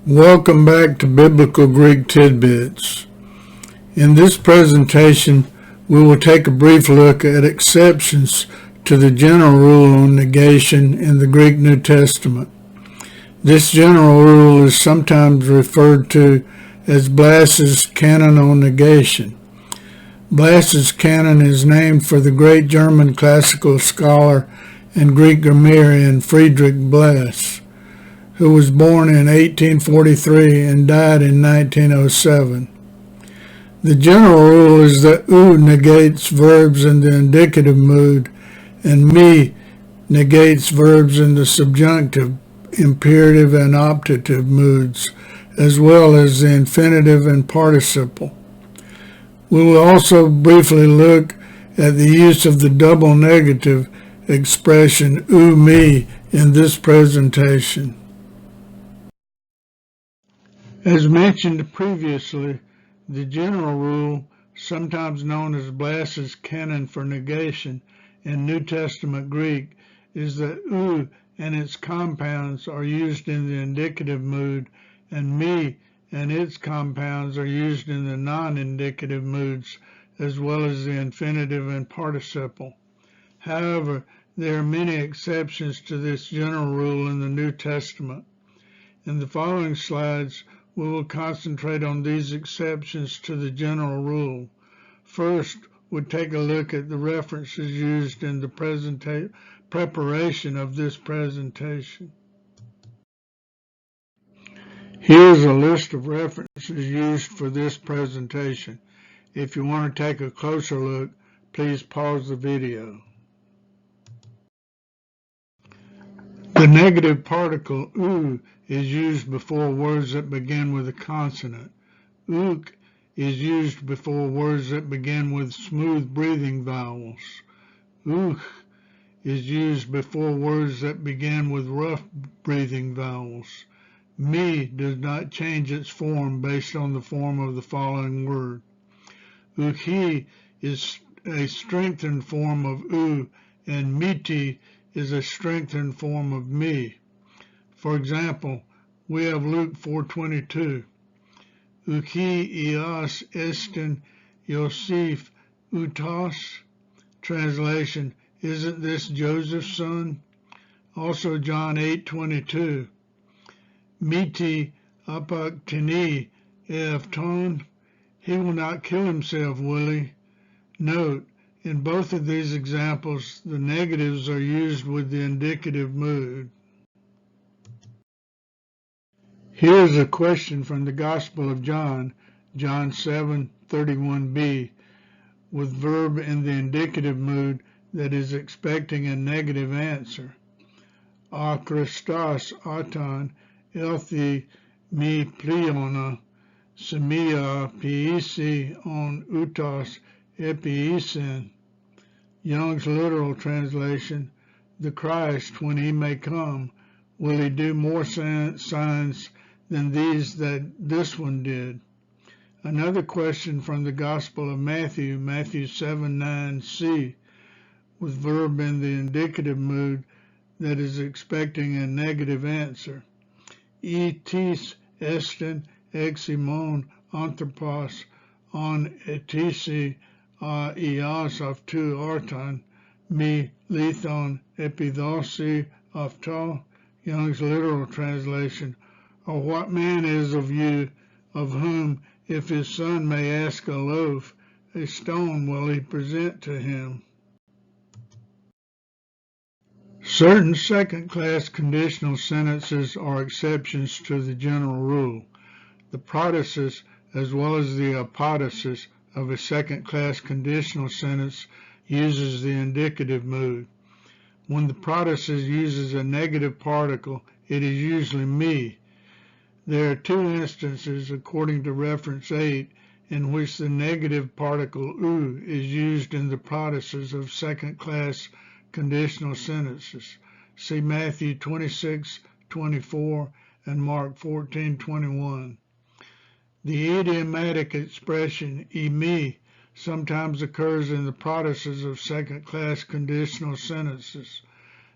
Welcome back to Biblical Greek Tidbits. In this presentation, we will take a brief look at exceptions to the general rule on negation in the Greek New Testament. This general rule is sometimes referred to as Blass's canon on negation. Blass's canon is named for the great German classical scholar and Greek grammarian Friedrich Blass, who was born in 1843 and died in 1907. The general rule is that u negates verbs in the indicative mood and me negates verbs in the subjunctive, imperative, and optative moods, as well as the infinitive and participle. We will also briefly look at the use of the double negative expression u me in this presentation. As mentioned previously, the general rule, sometimes known as Blass's canon for negation in New Testament Greek, is that u and its compounds are used in the indicative mood, and me and its compounds are used in the non-indicative moods, as well as the infinitive and participle. However, there are many exceptions to this general rule in the New Testament. In the following slides, we will concentrate on these exceptions to the general rule. First, we'll take a look at the references used in the preparation of this presentation. Here's a list of references used for this presentation. If you want to take a closer look, please pause the video. The negative particle u is used before words that begin with a consonant. Uk is used before words that begin with smooth breathing vowels. Uch is used before words that begin with rough breathing vowels. Me does not change its form based on the form of the following word. Uchi is a strengthened form of u, and miti is a strengthened form of me. For example, we have Luke 4:22. Uchi ias estin Yosef utas. Translation, isn't this Joseph's son? Also John 8:22. Miti apaktini efton. He will not kill himself, will he? Note, in both of these examples, the negatives are used with the indicative mood. Here's a question from the Gospel of John, John 7:31b, with verb in the indicative mood that is expecting a negative answer. A Christos atan elthi mi pliona, semia piisi on utos epiisen. Young's literal translation, the Christ, when he may come, will he do more signs than these that this one did? Another question from the Gospel of Matthew, Matthew 7:9c, with verb in the indicative mood that is expecting a negative answer. Etis estin eximon anthropos on etisi a ias aftu artan mi lithon epidosi aftal. Young's literal translation, or what man is of you, of whom, if his son may ask a loaf, a stone will he present to him? Certain second-class conditional sentences are exceptions to the general rule. The protasis, as well as the apodosis of a second-class conditional sentence, uses the indicative mood. When the protasis uses a negative particle, it is usually me. There are two instances, according to reference 8, in which the negative particle u is used in the protasis of second-class conditional sentences. See Matthew 26:24 and Mark 14:21. The idiomatic expression me sometimes occurs in the protasis of second-class conditional sentences.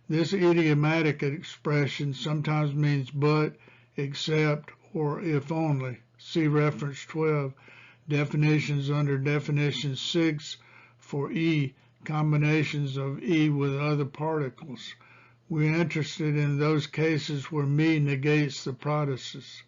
This idiomatic expression sometimes means but, except, or if only. See reference 12. Definitions under definition 6 for E, combinations of E with other particles. We're interested in those cases where me negates the protasis.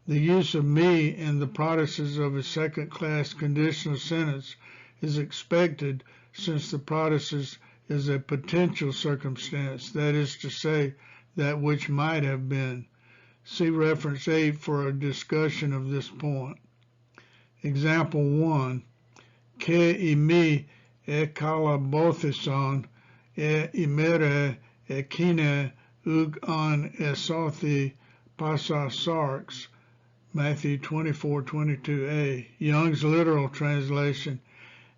The use of me in the protasis of a second-class conditional sentence is expected since the protasis is a potential circumstance, that is to say, that which might have been. See reference 8 for a discussion of this point. Example 1. Ke imi e kalabothison e imere e kine ug an esothi pasasarx. Matthew 24:22a. Young's literal translation.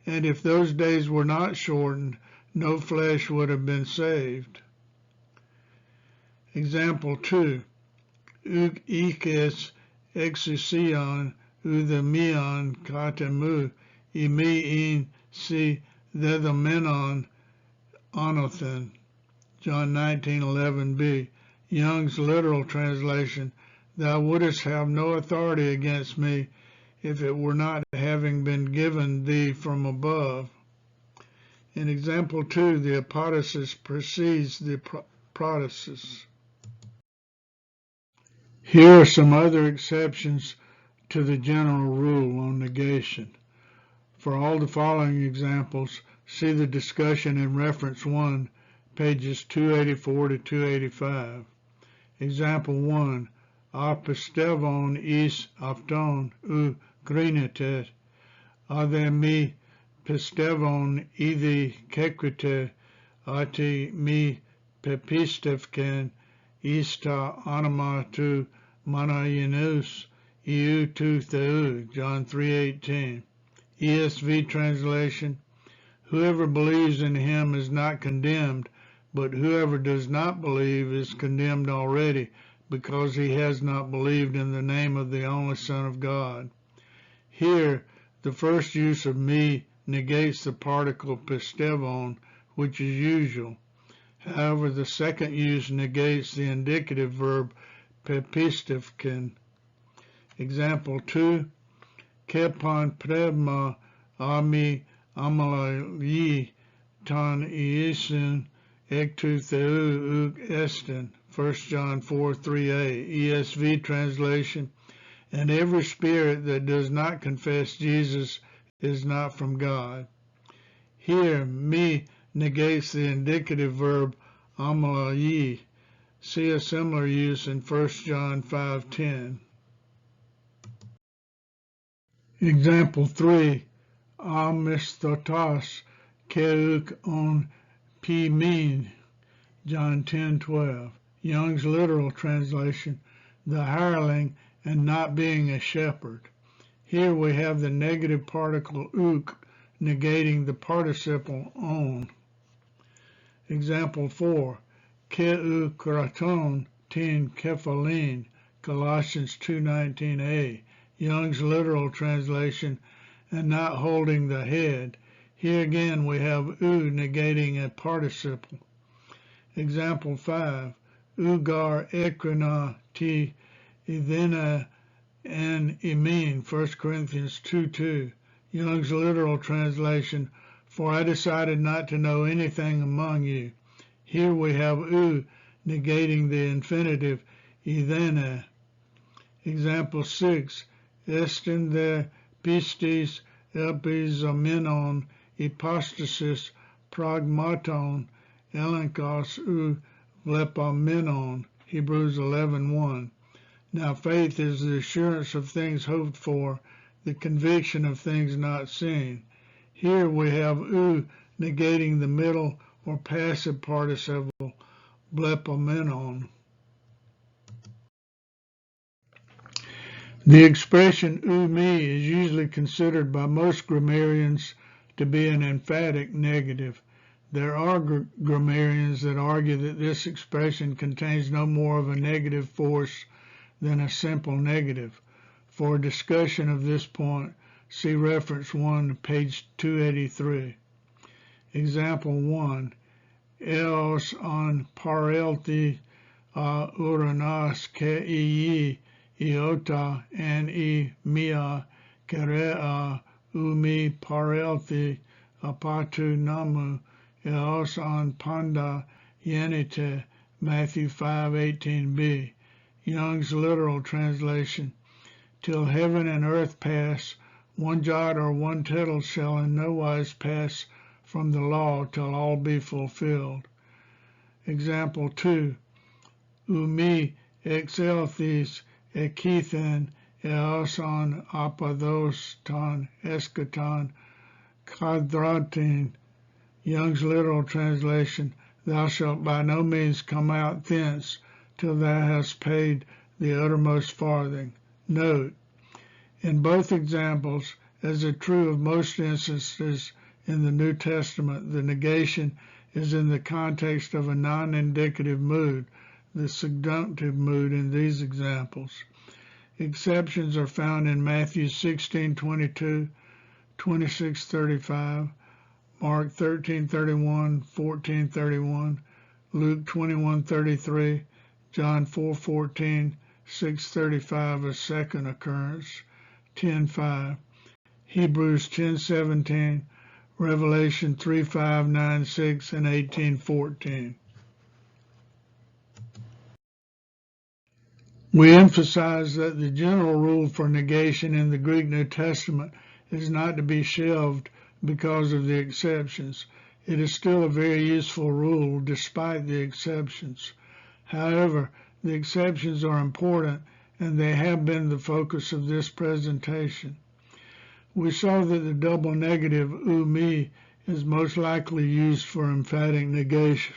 And if those days were not shortened, no flesh would have been saved. Example 2. Ug ikes exousion udemion katemu imi in si thethamenon onothen. John 19:11b. Young's literal translation. Thou wouldest have no authority against me if it were not having been given thee from above. In example 2, the apodosis precedes the protasis. Here are some other exceptions to the general rule on negation. For all the following examples, see the discussion in reference 1, pages 284 to 285. Example 1. Apistevon is afton u grinitet, ade mi pistevon idi kequite, ati mi pepistevken, ista anima tu manayinus, iu tu theu. John 3:18. ESV translation. Whoever believes in him is not condemned, but whoever does not believe is condemned already, because he has not believed in the name of the only Son of God. Here, the first use of me negates the particle pistevon, which is usual. However, the second use negates the indicative verb pepistevken. Example 2. Kepon pneuma ami amalayi ton iisin ektu theu ug esten. 1 John 4:3a. ESV translation. And every spirit that does not confess Jesus is not from God. Here, me negates the indicative verb amalayi. See a similar use in 1 John 5:10. Example 3. Amistotas keuk on pimin. John 10:12. Young's literal translation, the hireling and not being a shepherd. Here we have the negative particle uk negating the participle on. Example 4. Keu kraton tin kephalin. Colossians 2:19a. Young's literal translation, and not holding the head. Here again we have u negating a participle. Example 5. Ugar ekrina ti idena and imin. 1 Corinthians 2:2. Young's literal translation, for I decided not to know anything among you. Here we have u negating the infinitive idena. Example 6. Estin the pistis epizomenon hypostasis pragmaton elenkos u vlepamenon. Hebrews 11:1. Now faith is the assurance of things hoped for, the conviction of things not seen. Here we have u negating the middle or passive participle vlepamenon. The expression u me is usually considered by most grammarians to be an emphatic negative. There are grammarians that argue that this expression contains no more of a negative force than a simple negative. For a discussion of this point, see reference 1, page 283. Example 1. Eos on parelti a uranas ke iyi iota, and mia, kerea, umi, parelthi, apatu namu, eos on panda, yenite, Matthew 5:18b. Young's literal translation. Till heaven and earth pass, one jot or one tittle shall in no wise pass from the law till all be fulfilled. Example 2. Umi exelthis ekethan eoson apathos ton eschaton kadratin. Young's literal translation. Thou shalt by no means come out thence till thou hast paid the uttermost farthing. Note, in both examples, as is true of most instances in the New Testament, the negation is in the context of a non-indicative mood, the subjunctive mood in these examples. Exceptions are found in Matthew 16:22, 26:35, Mark 13:31, 14:31, Luke 21:33, John 4:14, 6:35, a second occurrence, 10:5, Hebrews 10:17, Revelation 3:5, 9, 6, and 18:14. We emphasize that the general rule for negation in the Greek New Testament is not to be shelved because of the exceptions. It is still a very useful rule despite the exceptions. However, the exceptions are important and they have been the focus of this presentation. We saw that the double negative umi is most likely used for emphatic negation,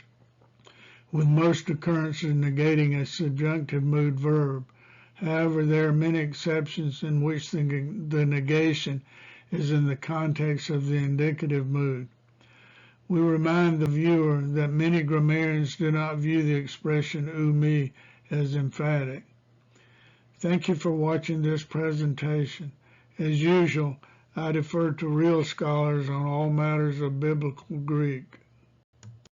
with most occurrences negating a subjunctive mood verb. However, there are many exceptions in which the negation is in the context of the indicative mood. We remind the viewer that many grammarians do not view the expression umi as emphatic. Thank you for watching this presentation. As usual, I defer to real scholars on all matters of biblical Greek.